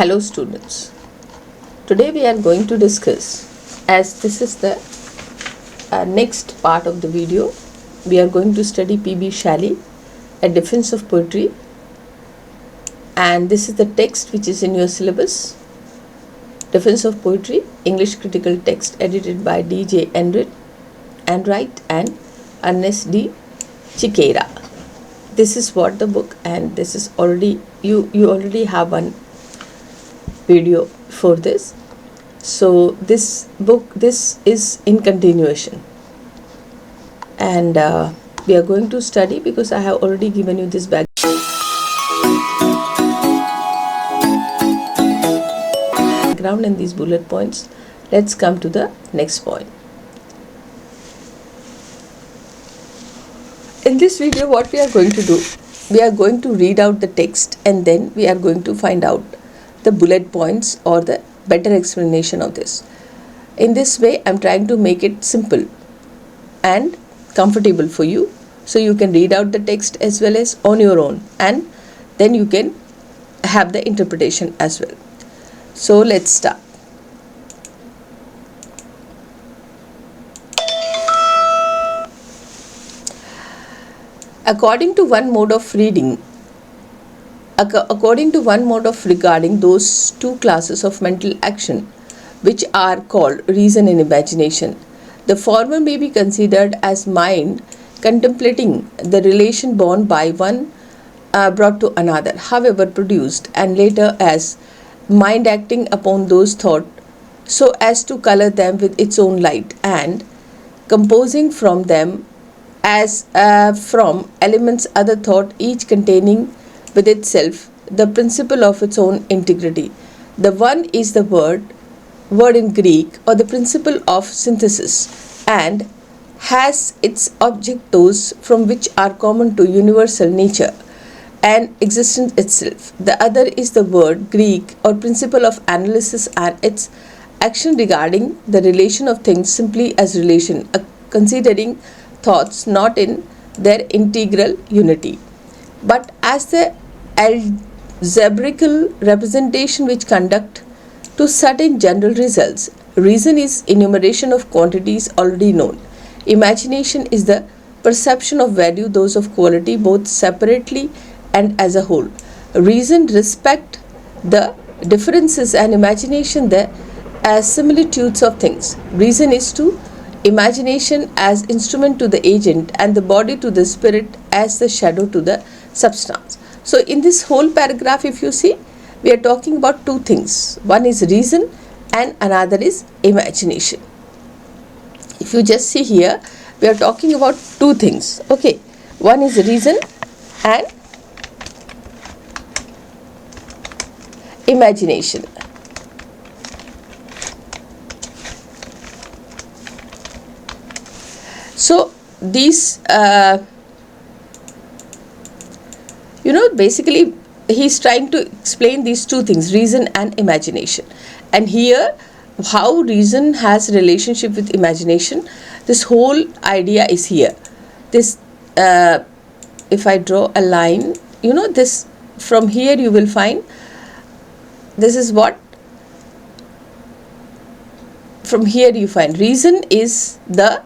Hello students, today we are going to discuss, as this is the next part of the video, we are going to study P.B. Shelley, A Defense of Poetry, and this is the text which is in your syllabus, Defense of Poetry, English Critical Text, edited by D.J. Enright and Ernest D. Chiqueira. This is what the book, and this is already, you already have one video for this. So this book, this is in continuation, and we are going to study, because I have already given you this background and these bullet points. Let's come to the next point. In this video, what we are going to do, we are going to read out the text, and then we are going to find out the bullet points or the better explanation of this. In this way, I am trying to make it simple and comfortable for you, so you can read out the text as well as on your own, and then you can have the interpretation as well. So let's start. According to one mode of regarding those two classes of mental action which are called reason and imagination, the former may be considered as mind contemplating the relation born by one brought to another, however produced, and later as mind acting upon those thoughts so as to color them with its own light, and composing from them as from elements other thought, each containing with itself the principle of its own integrity. The one is the word in Greek, or the principle of synthesis, and has its object those from which are common to universal nature and existence itself. The other is the word Greek, or principle of analysis, and its action regarding the relation of things simply as relation, considering thoughts not in their integral unity, but as the algebraical representation which conduct to certain general results. Reason is enumeration of quantities already known. Imagination is the perception of value, those of quality, both separately and as a whole. Reason respect the differences, and imagination the similitudes of things. Reason is to imagination as instrument to the agent, and the body to the spirit as the shadow to the substance. So in this whole paragraph, if you see, we are talking about two things. One is reason and another is imagination. If you just see here, we are talking about two things. Okay, one is reason and imagination. So these, basically he's trying to explain these two things, reason and imagination. And here, how reason has relationship with imagination, this whole idea is here. This, if I draw a line, this from here you will find, this is what, from here you find reason is the,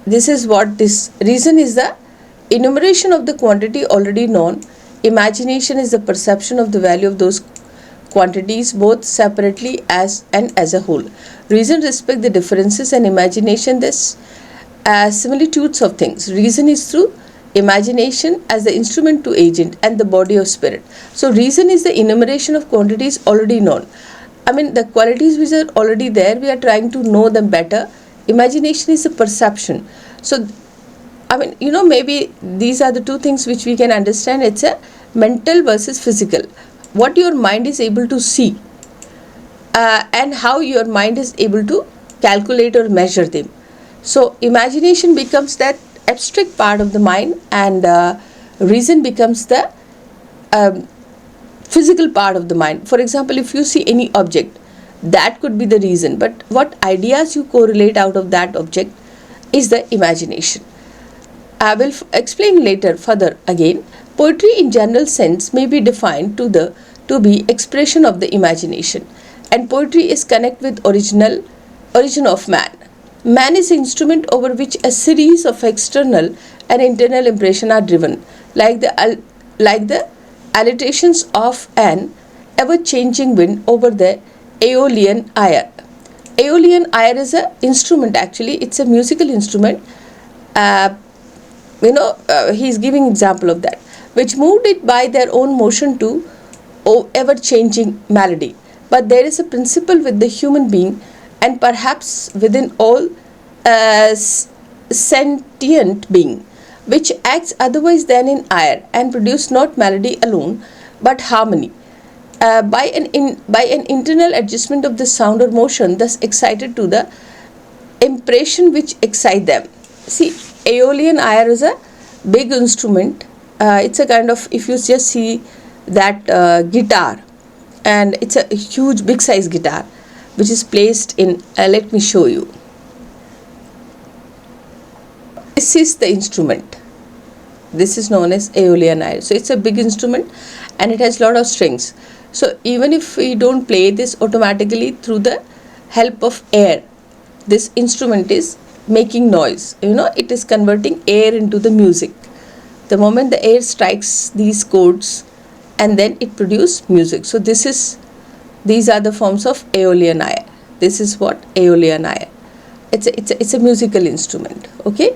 this is what this reason is, the enumeration of the quantity already known. Imagination is the perception of the value of those quantities, both separately as and as a whole. Reason respect the differences, and imagination this similitudes of things. Reason is through imagination as the instrument to agent and the body of spirit. So reason is the enumeration of quantities already known. I mean, the qualities which are already there, we are trying to know them better. Imagination is a perception. So, I mean, maybe these are the two things which we can understand. It's a mental versus physical. What your mind is able to see, and how your mind is able to calculate or measure them. So, imagination becomes that abstract part of the mind, and reason becomes the physical part of the mind. For example, if you see any object, that could be the reason, but what ideas you correlate out of that object is the imagination. I will explain later further again. Poetry in general sense may be defined to the to be expression of the imagination, and poetry is connect with origin of man. Man is instrument over which a series of external and internal impressions are driven, like the alliterations of an ever-changing wind over the Aeolian lyre. Aeolian lyre is an instrument, actually. It's a musical instrument. He's giving example of that, which moved it by their own motion to ever-changing melody. But there is a principle with the human being, and perhaps within all sentient being, which acts otherwise than in lyre, and produce not melody alone, but harmony. By an internal adjustment of the sound or motion, thus excited to the impression which excite them. See, Aeolian lyre is a big instrument. It's a kind of, if you just see that guitar, and it's a huge big size guitar which is placed in, let me show you. This is the instrument. This is known as Aeolian lyre. So it's a big instrument and it has lot of strings. So even if we don't play this automatically through the help of air, this instrument is making noise. It is converting air into the music. The moment the air strikes these chords, and then it produces music. So these are the forms of Aeolian lyre. This is what Aeolian lyre. It's a musical instrument. Okay.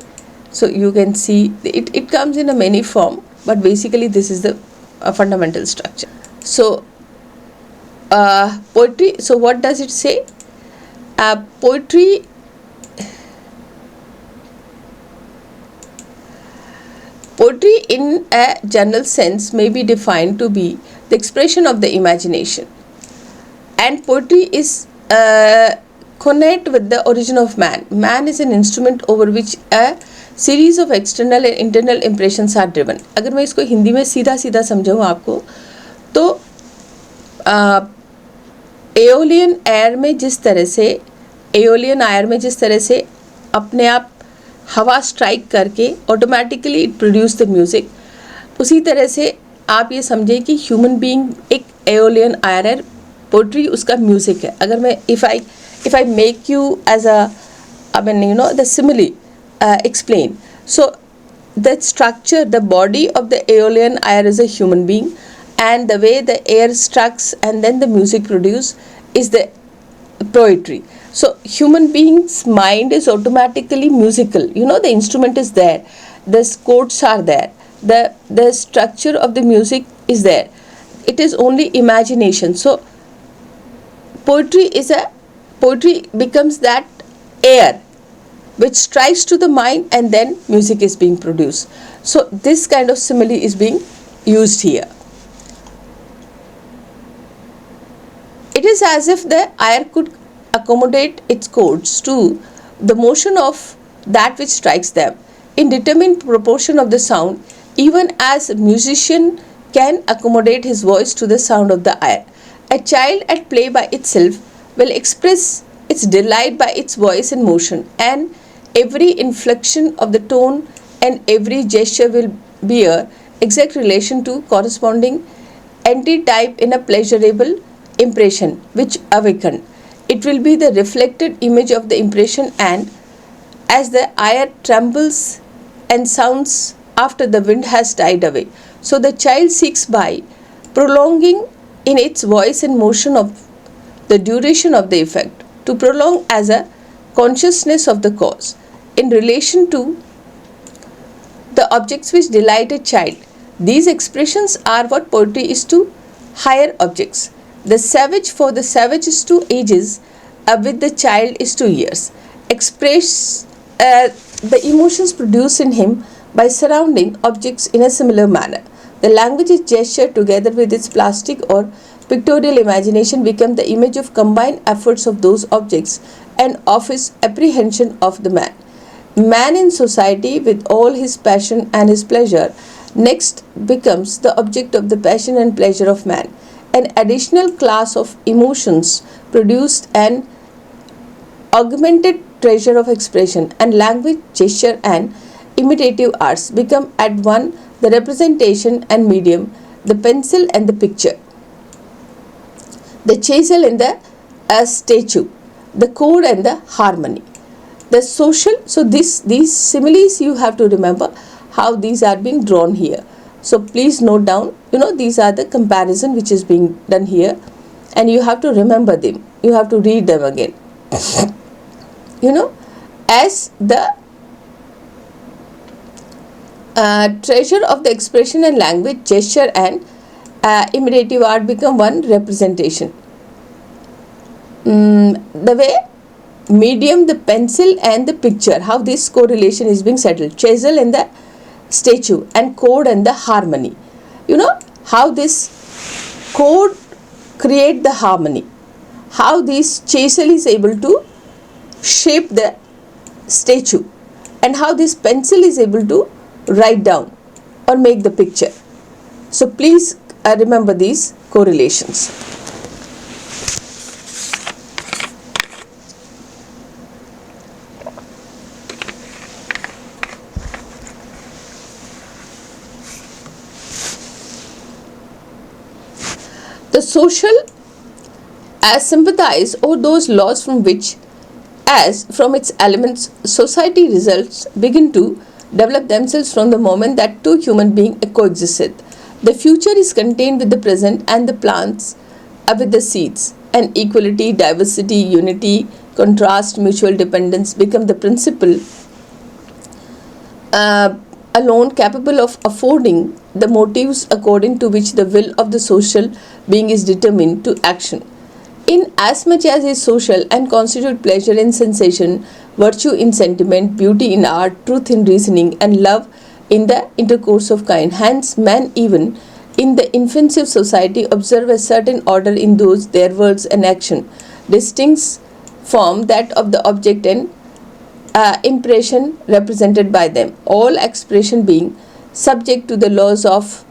So you can see it comes in a many form, but basically this is the fundamental structure. So poetry. So what does it say? Poetry in a general sense may be defined to be the expression of the imagination, and poetry is connate with the origin of man. Man is an instrument over which a series of external and internal impressions are driven. अगर मैं इसको हिंदी में सीधा सीधा समझाऊँ आपको, तो aeolian air में जिस तरह से अपने आप हवा स्ट्राइक करके automatically it produce the music, उसी तरह से आप ये समझें कि ह्यूमन बीइंग एक एओलियन आयर है, पोट्री उसका म्यूज़िक है. अगर मैं if I make you as the simile explain. So the structure, the body of the aeolian air is a human being, and the way the air strucks and then the music produced is the poetry. So human being's mind is automatically musical. The instrument is there, the chords are there, the structure of the music is there. It is only imagination. So poetry becomes that air which strikes to the mind, and then music is being produced. So this kind of simile is being used here. It is as if the air could accommodate its chords to the motion of that which strikes them in determined proportion of the sound, even as a musician can accommodate his voice to the sound of the air. A child at play by itself will express its delight by its voice and motion, and every inflection of the tone and every gesture will bear exact relation to corresponding antitype in a pleasurable impression which awakened. It will be the reflected image of the impression, and as the air trembles and sounds after the wind has died away, so the child seeks by prolonging in its voice and motion of the duration of the effect to prolong as a consciousness of the cause in relation to the objects which delight a child. These expressions are what poetry is to higher objects. The savage, for the savage is 2 ages, with the child is 2 years. Express the emotions produced in him by surrounding objects in a similar manner. The language is gesture together with its plastic or pictorial imagination become the image of combined efforts of those objects and of his apprehension of the man. Man in society with all his passion and his pleasure next becomes the object of the passion and pleasure of man. An additional class of emotions produced an augmented treasure of expression, and language, gesture and imitative arts become at one the representation and medium, the pencil and the picture. the chisel and the statue, the chord and the harmony. The social, so these similes you have to remember how these are being drawn here. So please note down, these are the comparison which is being done here, and you have to remember them. You have to read them again. As the treasure of the expression and language, gesture and imitative art become one representation. The way medium, the pencil and the picture, how this correlation is being settled. Chisel and the statue, and chord and the harmony. How this chord create the harmony. How this chisel is able to shape the statue, and how this pencil is able to write down or make the picture. So please remember these correlations. The social sympathize over those laws from which, as from its elements, society results begin to develop themselves from the moment that two human beings coexisted. The future is contained with the present, and the plants with the seeds. And equality, diversity, unity, contrast, mutual dependence become the principle alone capable of affording the motives according to which the will of the social being is determined to action. In as much as is social and constitute pleasure in sensation, virtue in sentiment, beauty in art, truth in reasoning, and love in the intercourse of kind. Hence, man even in the infancy of society observe a certain order in those their words and action, distinct from that of the object and impression represented by them, all expression being subject to the laws of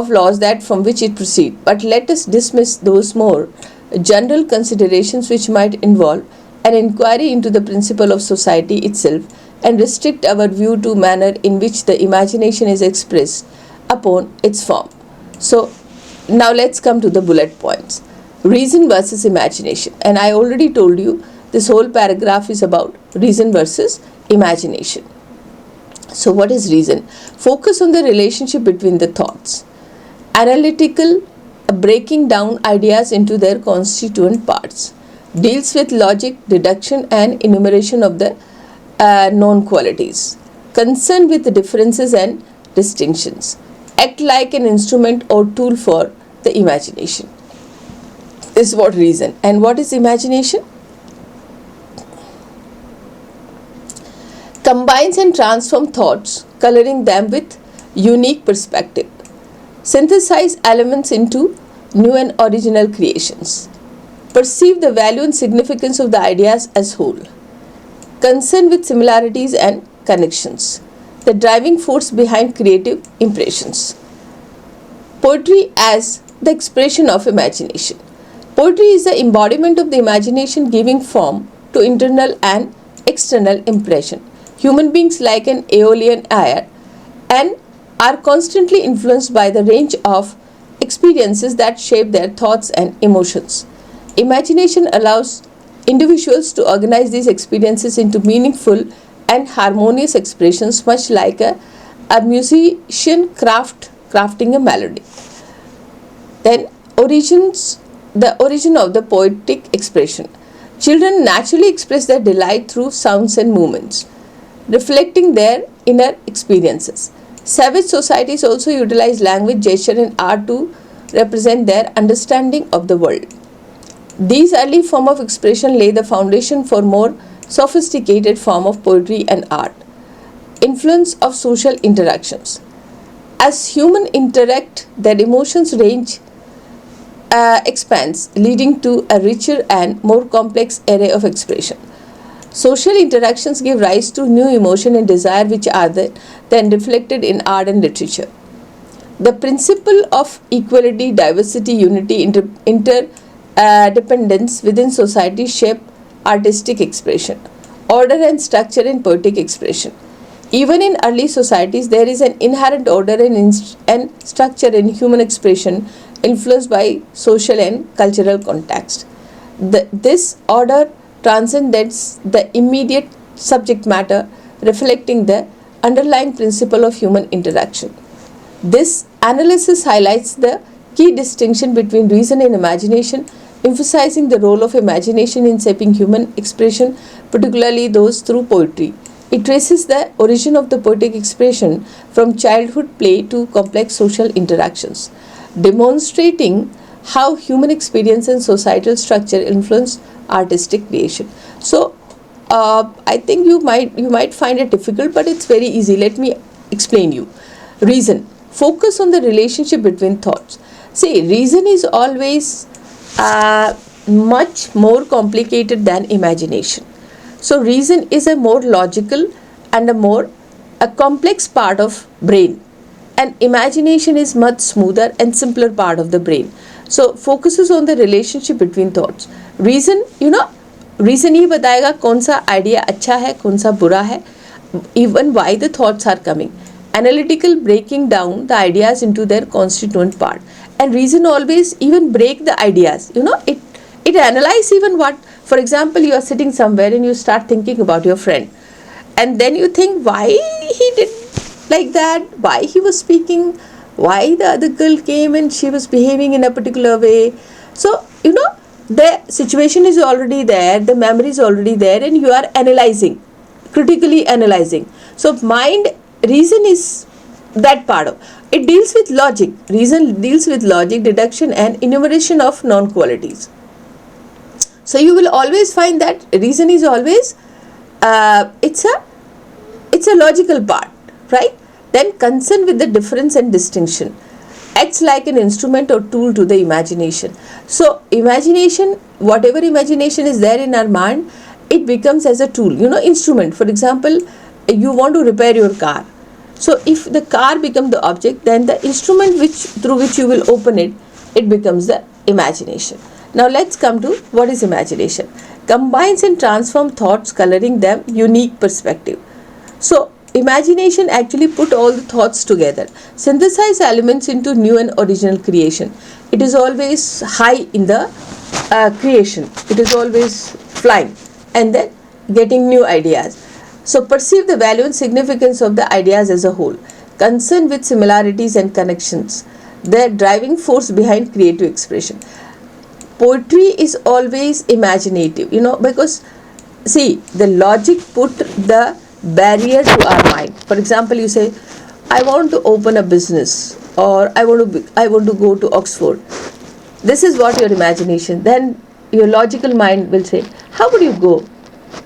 laws that from which it proceed. But let us dismiss those more general considerations which might involve an inquiry into the principle of society itself, and restrict our view to manner in which the imagination is expressed upon its form. So now let's come to the bullet points. Reason versus imagination, and I already told you this whole paragraph is about reason versus imagination. So what is reason? Focus on the relationship between the thoughts. Analytical, breaking down ideas into their constituent parts. Deals with logic, deduction and enumeration of the known qualities. Concerned with the differences and distinctions. Act like an instrument or tool for the imagination. This is what reason. And what is imagination? Combines and transforms thoughts, coloring them with unique perspective. Synthesize elements into new and original creations. Perceive the value and significance of the ideas as whole. Concerned with similarities and connections. The driving force behind creative impressions. Poetry as the expression of imagination. Poetry is the embodiment of the imagination, giving form to internal and external impression. Human beings, like an aeolian air, and are constantly influenced by the range of experiences that shape their thoughts and emotions. Imagination allows individuals to organize these experiences into meaningful and harmonious expressions, much like a musician crafting a melody. Then the origin of the poetic expression. Children naturally express their delight through sounds and movements, reflecting their inner experiences. Savage societies also utilize language, gesture and art to represent their understanding of the world. These early forms of expression lay the foundation for more sophisticated form of poetry and art. Influence of social interactions. As humans interact, their emotions range expands, leading to a richer and more complex array of expression. Social interactions give rise to new emotion and desire, which are then reflected in art and literature. The principle of equality, diversity, unity, interdependence within society shape artistic expression, order and structure in poetic expression. Even in early societies, there is an inherent order and structure in human expression, influenced by social and cultural context. This order transcends the immediate subject matter, reflecting the underlying principle of human interaction. This analysis highlights the key distinction between reason and imagination, emphasizing the role of imagination in shaping human expression, particularly those through poetry. It traces the origin of the poetic expression from childhood play to complex social interactions, demonstrating how human experience and societal structure influence artistic creation. So, I think you might find it difficult, but it's very easy. Let me explain you. Reason. Focus on the relationship between thoughts. See, reason is always much more complicated than imagination. So reason is a more logical and a complex part of brain, and imagination is much smoother and simpler part of the brain. So focuses on the relationship between thoughts. Reason, reason ही बताएगा कौन सा idea अच्छा है, कौन सा बुरा है, even why the thoughts are coming. Analytical breaking down the ideas into their constituent part. And reason always even break the ideas. It analyze even what, for example, you are sitting somewhere and you start thinking about your friend. And then you think why he did like that, why he was speaking, why the other girl came and she was behaving in a particular way. So, the situation is already there, the memory is already there, and you are analyzing, critically analyzing. So, reason is that part of it. Deals with logic. Reason deals with logic, deduction, and enumeration of non-qualities. So you will always find that reason is always it's a logical part, right? Then concern with the difference and distinction acts like an instrument or tool to the imagination. So imagination, whatever imagination is there in our mind, it becomes as a tool, instrument. For example, you want to repair your car. So if the car becomes the object, then the instrument through which you will open it, it becomes the imagination. Now let's come to what is imagination. Combines and transforms thoughts, coloring them unique perspective. So imagination actually put all the thoughts together, synthesize elements into new and original creation. It is always high in the creation. It is always flying and then getting new ideas. So perceive the value and significance of the ideas as a whole. Concern with similarities and connections. The driving force behind creative expression. Poetry is always imaginative, because see, the logic put the barrier to our mind. For example, you say, I want to open a business, or I want to go to Oxford. This is what your imagination. Then your logical mind will say, how would you go?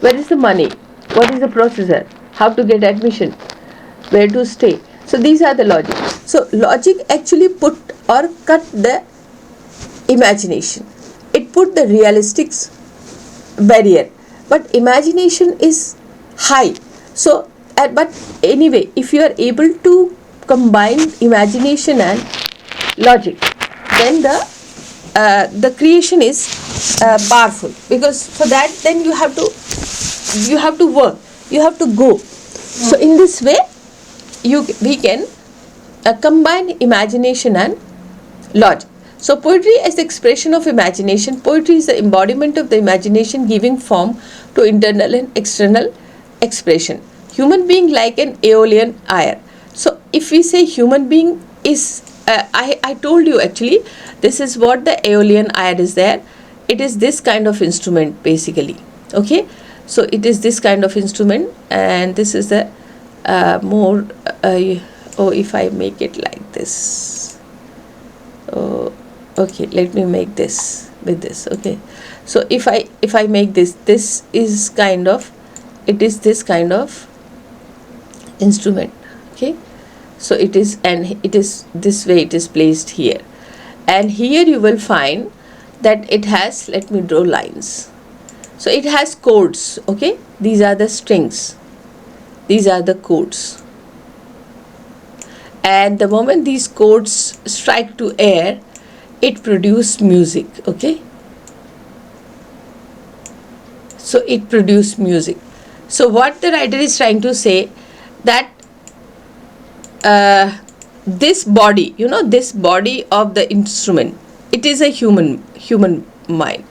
Where is the money? What is the procedure? How to get admission? Where to stay? So these are the logic. So logic actually put or cut the imagination. It put the realistic barrier. But imagination is high. So, but anyway, if you are able to combine imagination and logic, then the creation is powerful. Because for that, then you have to work, you have to go. So in this way, we can combine imagination and logic. So poetry as the expression of imagination. Poetry is the embodiment of the imagination, giving form to internal and external expression. Human being like an aeolian lyre. So if we say human being is, I told you actually, this is what the aeolian lyre is there. It is this kind of instrument basically. Okay. So it is this kind of instrument, and this is the more, if I make it like this. Okay, let me make this with this. Okay. So if I make this is kind of, it is this kind of instrument. Okay. So it is, and it is this way it is placed here. And here you will find that it has, let me draw lines. So it has chords, okay? These are the strings. These are the chords. And the moment these chords strike to air, it produces music, okay? So it produces music. So what the writer is trying to say, that this body, this body of the instrument, it is a human mind,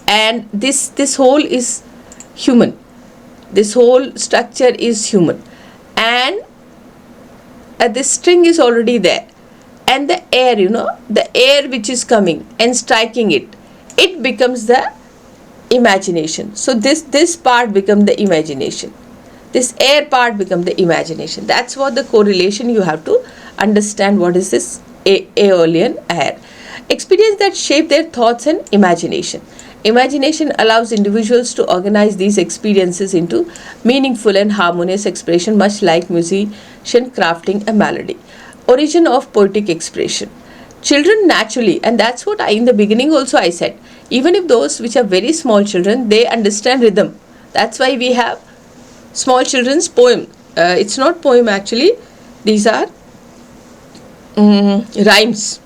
and this whole is human. This whole structure is human, and this string is already there, and the air, the air which is coming and striking it becomes the imagination. So this part become the imagination. This air part become the imagination. That's what the correlation you have to understand. What is this aeolian air? Experience that shape their thoughts and imagination. Imagination allows individuals to organize these experiences into meaningful and harmonious expression, much like musician crafting a melody. Origin of poetic expression. Children naturally, and that's what in the beginning also I said, even if those which are very small children, they understand rhythm. That's why we have small children's poem. It's not poem actually, these are rhymes.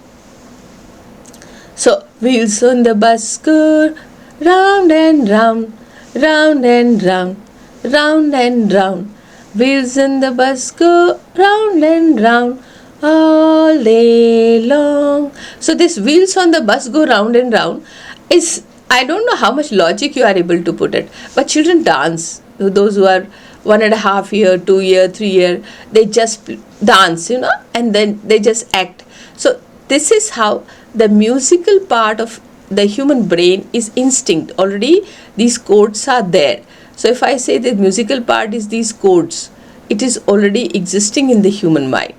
So, wheels on the bus go round and round, round and round, round and round. Wheels on the bus go round and round all day long. So this wheels on the bus go round and round is, I don't know how much logic you are able to put it, but children dance. Those who are 1.5 year, 2 year, 3 year, they just dance, and then they just act. So this is how the musical part of the human brain is instinct. Already these codes are there. So if I say the musical part is these codes, it is already existing in the human mind.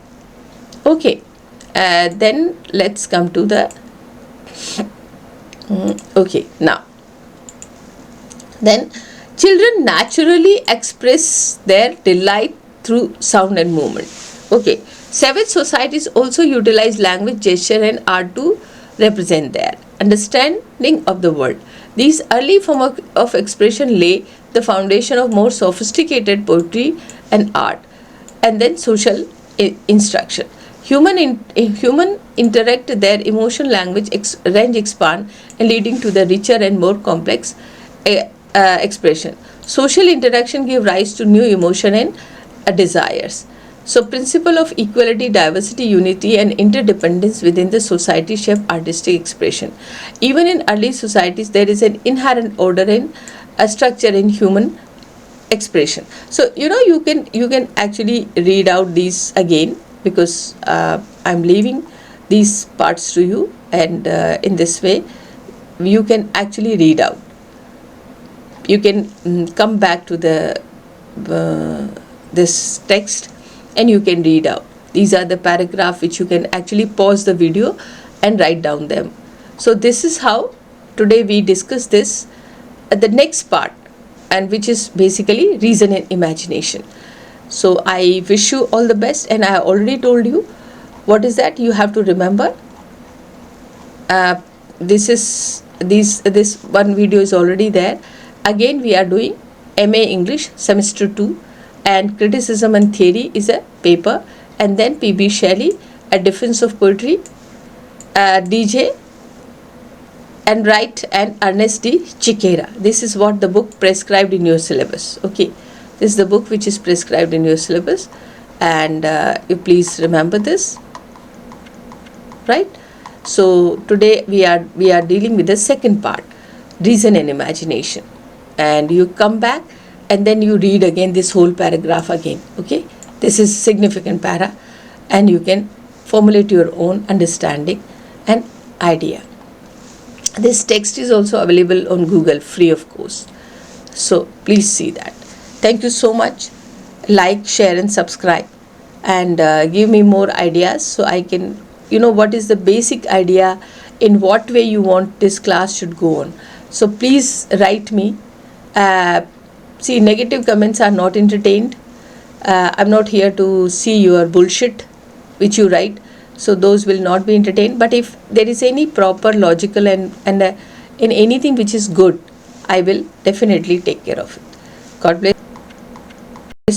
Okay, then let's come to the okay, now then children naturally express their delight through sound and movement. Okay, savage societies also utilize language, gesture and art to represent their understanding of the world. These early forms of expression lay the foundation of more sophisticated poetry and art, and then social instruction. Human interact, their emotion language range expand and leading to the richer and more complex expression. Social interaction give rise to new emotion and desires. So principle of equality, diversity, unity and interdependence within the society shape artistic expression. Even in early societies, there is an inherent order and a structure in human expression. So you can actually read out these again, because I'm leaving these parts to you, and in this way you can actually read out. You can come back to the this text and you can read out. These are the paragraph which you can actually pause the video and write down them. So this is how today we discuss this at the next part, and which is basically reason and imagination. So I wish you all the best, and I already told you what is that you have to remember. This one video is already there. Again we are doing MA English semester 2, and criticism and theory is a paper, and then PB Shelley, a defense of poetry, DJ and Wright and Ernest D. Chiquera. This is what the book prescribed in your syllabus. Okay, this is the book which is prescribed in your syllabus, and you please remember this, right? So today we are dealing with the second part, reason and imagination, and you come back and then you read again this whole paragraph again. Okay, this is significant para, and you can formulate your own understanding and idea. This text is also available on Google free of course, so please see that. Thank you so much. Like, share and subscribe, and give me more ideas so I can what is the basic idea, in what way you want this class should go on. So please write me. See, negative comments are not entertained. I'm not here to see your bullshit which you write, so those will not be entertained. But if there is any proper logical and in anything which is good, I will definitely take care of it. God bless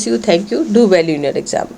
you. Thank you. Do well in your exam.